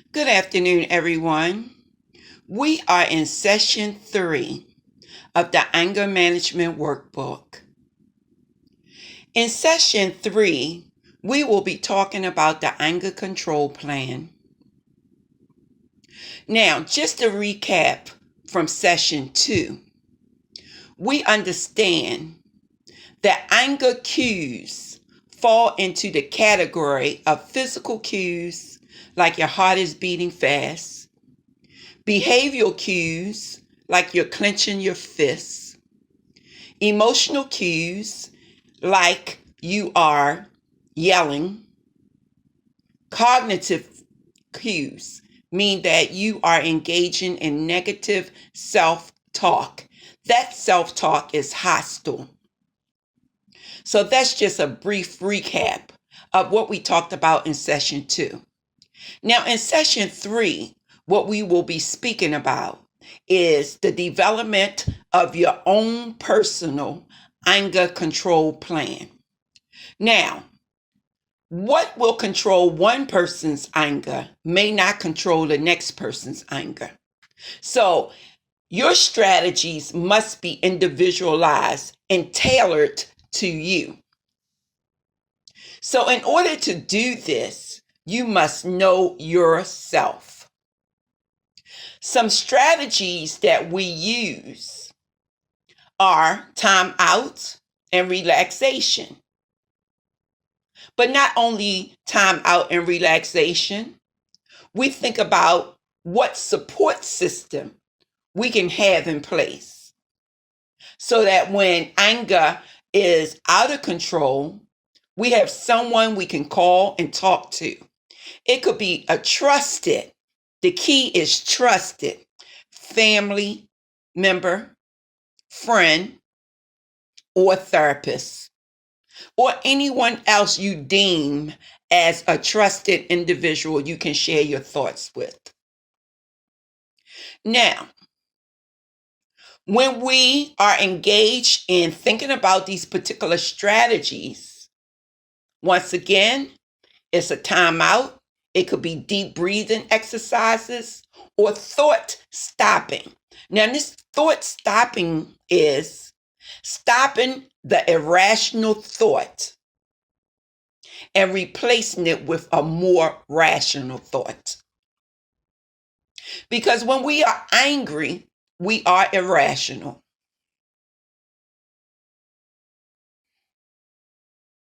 Good afternoon, everyone. We are in session 3 of the Anger Management Workbook. In session 3, we will be talking about the anger control plan. Now, just to recap from session 2, we understand that anger cues fall into the category of physical cues like your heart is beating fast, behavioral cues like you're clenching your fists, emotional cues like you are yelling, cognitive cues mean that you are engaging in negative self-talk. That self-talk is hostile. So that's just a brief recap of what we talked about in session 2. Now in session 3, what we will be speaking about is the development of your own personal anger control plan. Now, what will control one person's anger may not control the next person's anger. So your strategies must be individualized and tailored to you. So in order to do this, you must know yourself. Some strategies that we use are time out and relaxation. But not only time out and relaxation, we think about what support system we can have in place so that when anger is out of control, we have someone we can call and talk to. It could be a trusted, the key is trusted, family member, friend, or therapist, or anyone else you deem as a trusted individual you can share your thoughts with. Now, when we are engaged in thinking about these particular strategies, once again, it's a timeout. It could be deep breathing exercises or thought stopping. Now, this thought stopping is stopping the irrational thought and replacing it with a more rational thought. Because when we are angry, we are irrational.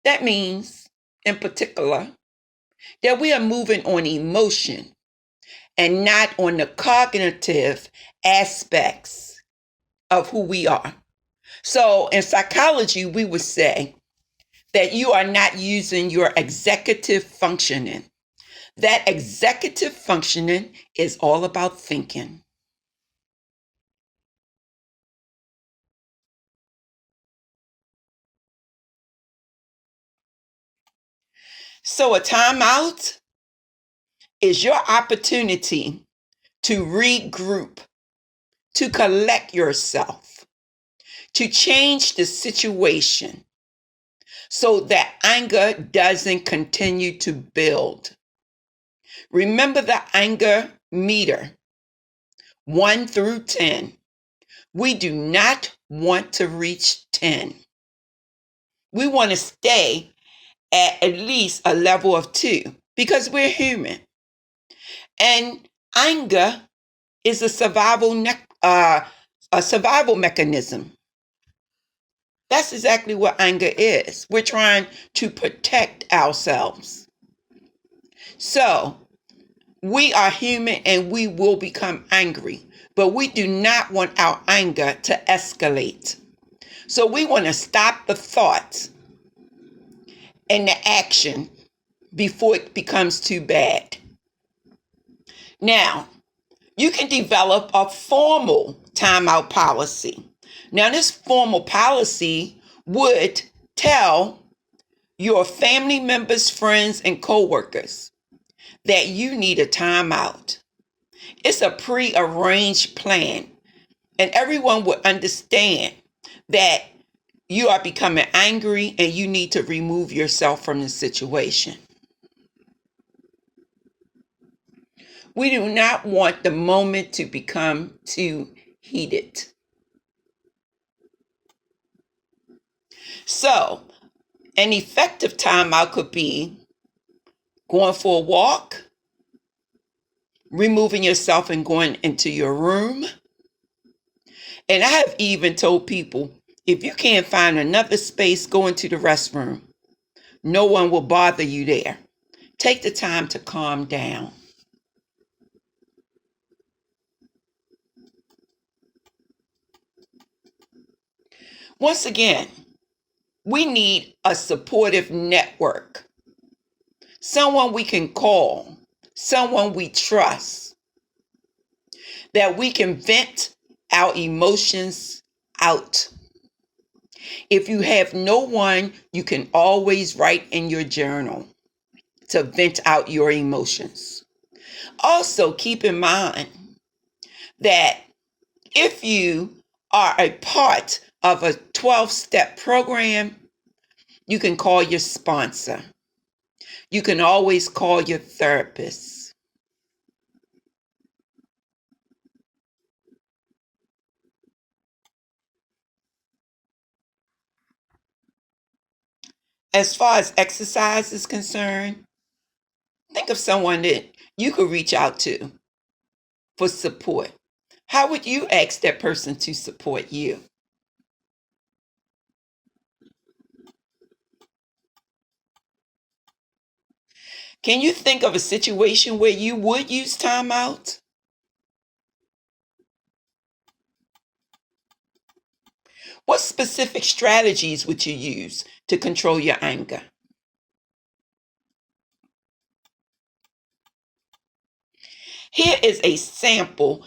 That means, in particular, that we are moving on emotion and not on the cognitive aspects of who we are. So in psychology, we would say that you are not using your executive functioning. That executive functioning is all about thinking. So a timeout is your opportunity to regroup, to collect yourself, to change the situation so that anger doesn't continue to build. Remember the anger meter, 1 through 10. We do not want to reach 10. We want to stay at least a level of 2 because we're human. And anger is a survival mechanism. That's exactly what anger is. We're trying to protect ourselves. So we are human and we will become angry, but we do not want our anger to escalate. So we want to stop the thought and the action before it becomes too bad. Now, you can develop a formal timeout policy. Now, this formal policy would tell your family members, friends, and coworkers that you need a timeout. It's a pre-arranged plan, and everyone would understand that you are becoming angry and you need to remove yourself from the situation. We do not want the moment to become too heated. So, an effective timeout could be going for a walk, removing yourself and going into your room. And I have even told people, if you can't find another space, go into the restroom. No one will bother you there. Take the time to calm down. Once again, we need a supportive network. Someone we can call, someone we trust, that we can vent our emotions out. If you have no one, you can always write in your journal to vent out your emotions. Also, keep in mind that if you are a part of a 12-step program, you can call your sponsor. You can always call your therapist. As far as exercise is concerned, think of someone that you could reach out to for support. How would you ask that person to support you? Can you think of a situation where you would use timeout? What specific strategies would you use to control your anger? Here is a sample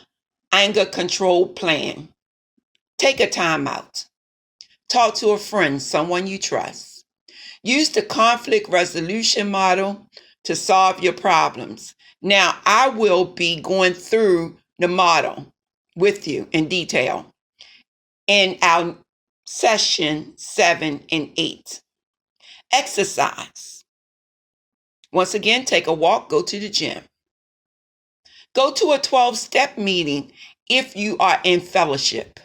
anger control plan. Take a timeout. Talk to a friend, someone you trust. Use the conflict resolution model to solve your problems. Now, I will be going through the model with you in detail in our session 7 and 8. Exercise. Once again, take a walk, go to the gym. Go to a 12-step meeting if you are in fellowship.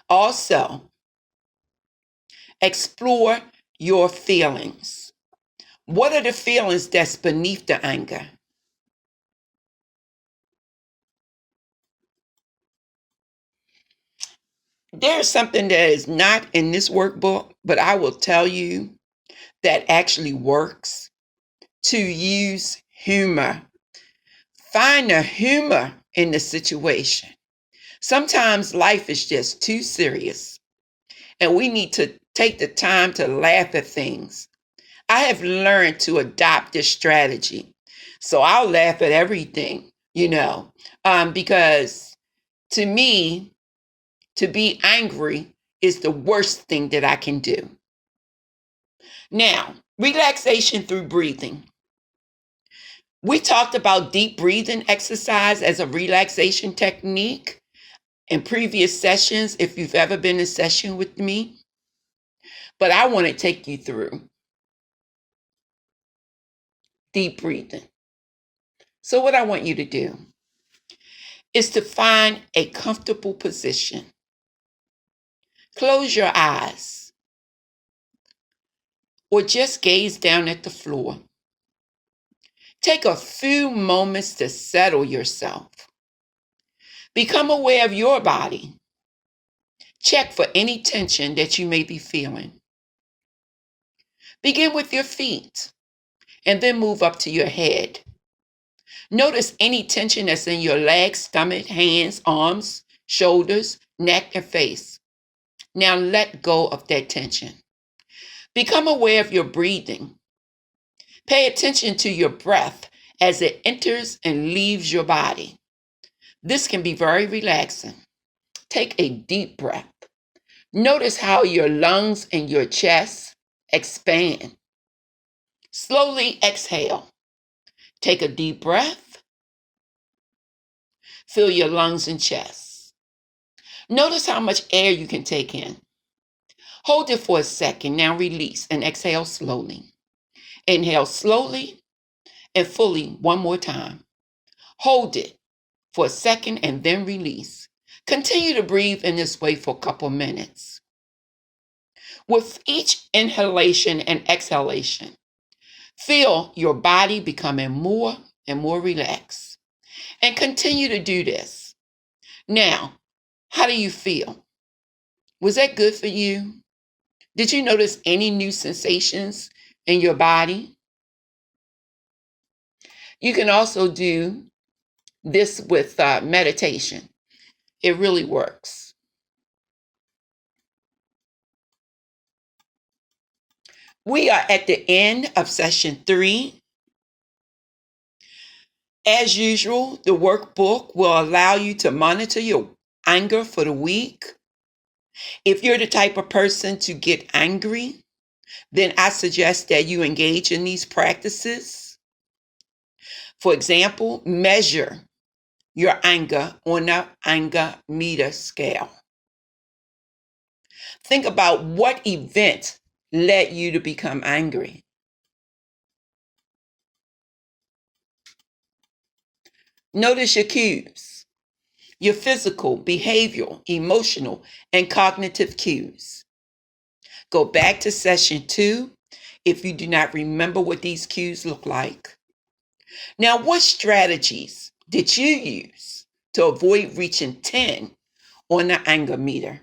Also, explore your feelings. What are the feelings that's beneath the anger? There's something that is not in this workbook, but I will tell you that actually works: to use humor. Find the humor in the situation. Sometimes life is just too serious, and we need to take the time to laugh at things. I have learned to adopt this strategy. So I'll laugh at everything, because to me, to be angry is the worst thing that I can do. Now, relaxation through breathing. We talked about deep breathing exercise as a relaxation technique in previous sessions, if you've ever been in a session with me. But I want to take you through deep breathing. So what I want you to do is to find a comfortable position. Close your eyes or just gaze down at the floor. Take a few moments to settle yourself. Become aware of your body. Check for any tension that you may be feeling. Begin with your feet and then move up to your head. Notice any tension that's in your legs, stomach, hands, arms, shoulders, neck, and face. Now let go of that tension. Become aware of your breathing. Pay attention to your breath as it enters and leaves your body. This can be very relaxing. Take a deep breath. Notice how your lungs and your chest expand. Slowly exhale. Take a deep breath. Fill your lungs and chest. Notice how much air you can take in. Hold it for a second. Now release and exhale slowly. Inhale slowly and fully one more time. Hold it for a second and then release. Continue to breathe in this way for a couple minutes. With each inhalation and exhalation, feel your body becoming more and more relaxed. And continue to do this. Now, how do you feel? Was that good for you? Did you notice any new sensations in your body? You can also do this with meditation. It really works. We are at the end of session 3. As usual, the workbook will allow you to monitor your anger for the week. If you're the type of person to get angry, then I suggest that you engage in these practices. For example, measure your anger on the anger meter scale. Think about what event led you to become angry. Notice your cues, your physical, behavioral, emotional, and cognitive cues. Go back to session 2 if you do not remember what these cues look like. Now, what strategies did you use to avoid reaching 10 on the anger meter?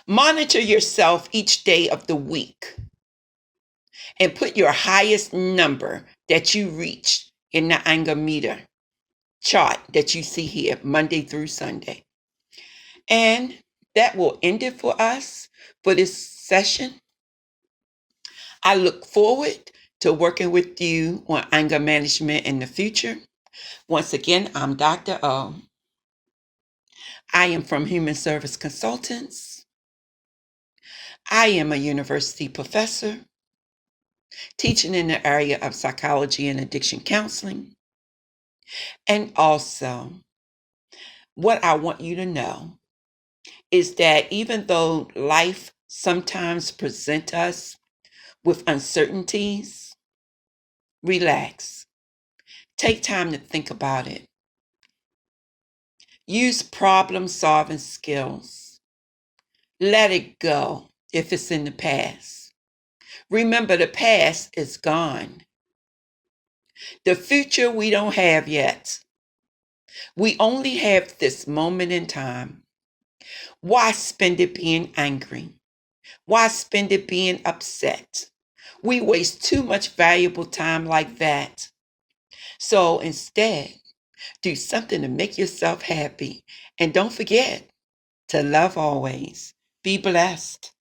Monitor yourself each day of the week and put your highest number that you reach in the anger meter chart that you see here, Monday through Sunday. And that will end it for us for this session. I look forward to working with you on anger management in the future. Once again, I'm Dr. O. I am from Human Service Consultants. I am a university professor teaching in the area of psychology and addiction counseling. And also, what I want you to know is that even though life sometimes presents us with uncertainties, relax. Take time to think about it. Use problem-solving skills. Let it go if it's in the past. Remember, the past is gone. The future we don't have yet. We only have this moment in time. Why spend it being angry? Why spend it being upset? We waste too much valuable time like that. So instead, do something to make yourself happy. And don't forget to love always. Be blessed.